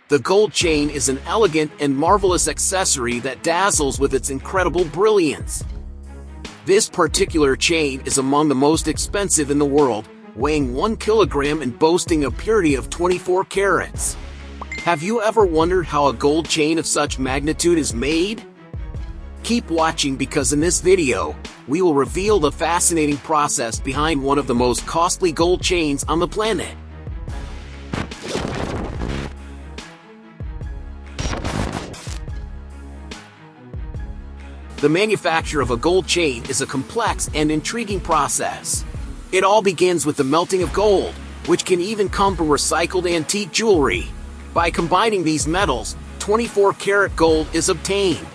The gold chain is an elegant and marvelous accessory that dazzles with its incredible brilliance. This particular chain is among the most expensive in the world, weighing 1 kilogram and boasting a purity of 24 carats. Have you ever wondered how a gold chain of such magnitude is made? Keep watching, because in this video, we will reveal the fascinating process behind one of the most costly gold chains on the planet. The manufacture of a gold chain is a complex and intriguing process. It all begins with the melting of gold, which can even come from recycled antique jewelry. By combining these metals, 24-karat gold is obtained.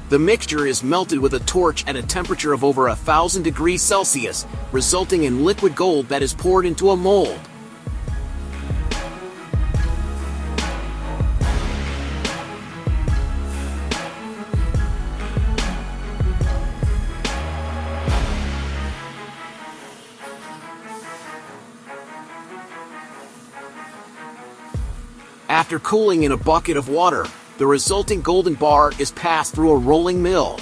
The mixture is melted with a torch at a temperature of over 1,000 degrees Celsius, resulting in liquid gold that is poured into a mold. After cooling in a bucket of water, the resulting golden bar is passed through a rolling mill.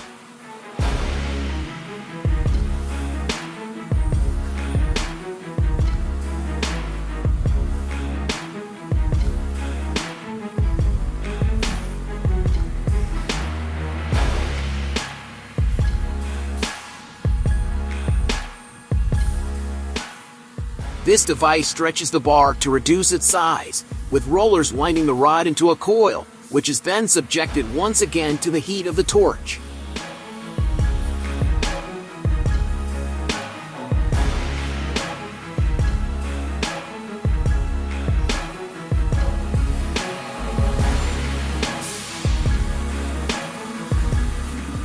This device stretches the bar to reduce its size, with rollers winding the rod into a coil, which is then subjected once again to the heat of the torch.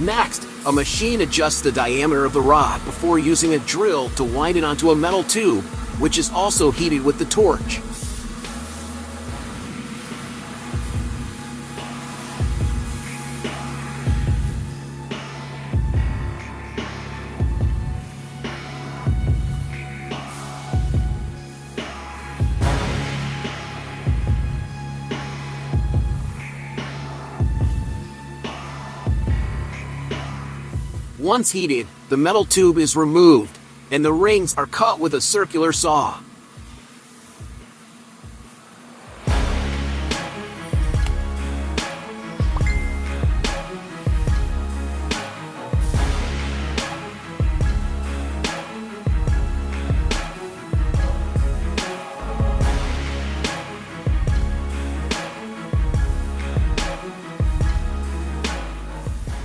Next, a machine adjusts the diameter of the rod before using a drill to wind it onto a metal tube, which is also heated with the torch. Once heated, the metal tube is removed, and the rings are cut with a circular saw.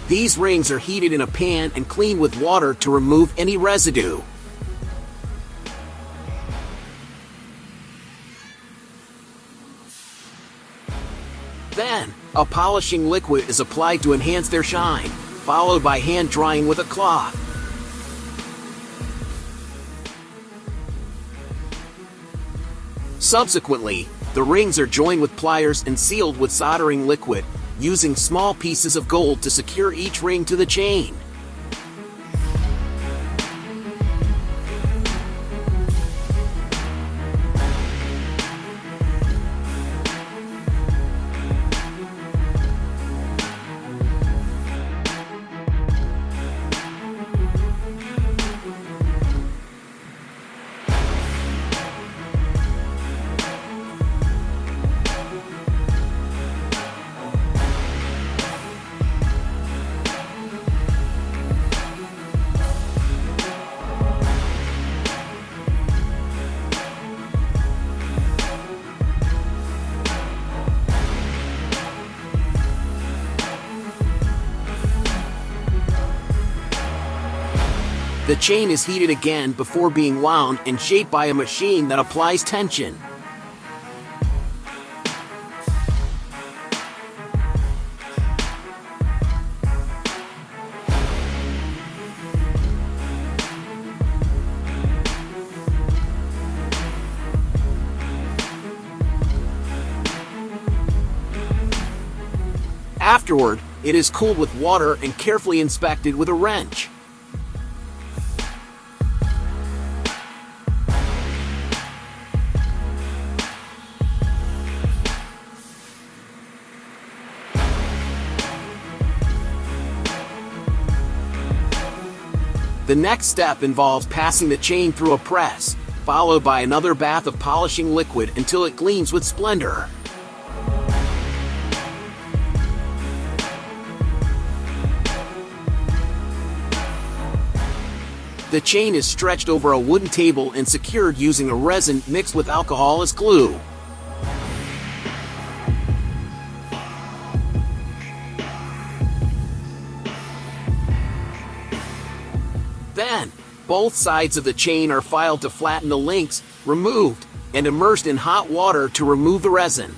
These rings are heated in a pan and cleaned with water to remove any residue. Then, a polishing liquid is applied to enhance their shine, followed by hand drying with a cloth. Subsequently, the rings are joined with pliers and sealed with soldering liquid, using small pieces of gold to secure each ring to the chain. The chain is heated again before being wound and shaped by a machine that applies tension. Afterward, it is cooled with water and carefully inspected with a wrench. The next step involves passing the chain through a press, followed by another bath of polishing liquid until it gleams with splendor. The chain is stretched over a wooden table and secured using a resin mixed with alcohol as glue. Then, both sides of the chain are filed to flatten the links, removed, and immersed in hot water to remove the resin.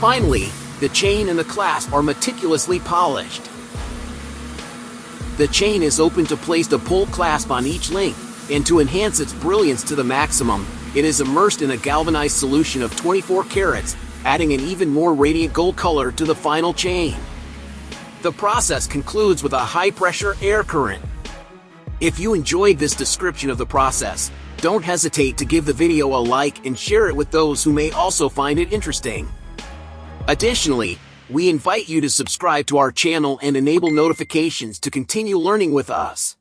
Finally, the chain and the clasp are meticulously polished. The chain is open to place the pull clasp on each link, and to enhance its brilliance to the maximum, it is immersed in a galvanized solution of 24 carats, adding an even more radiant gold color to the final chain. The process concludes with a high-pressure air current. If you enjoyed this description of the process, don't hesitate to give the video a like and share it with those who may also find it interesting. Additionally, we invite you to subscribe to our channel and enable notifications to continue learning with us.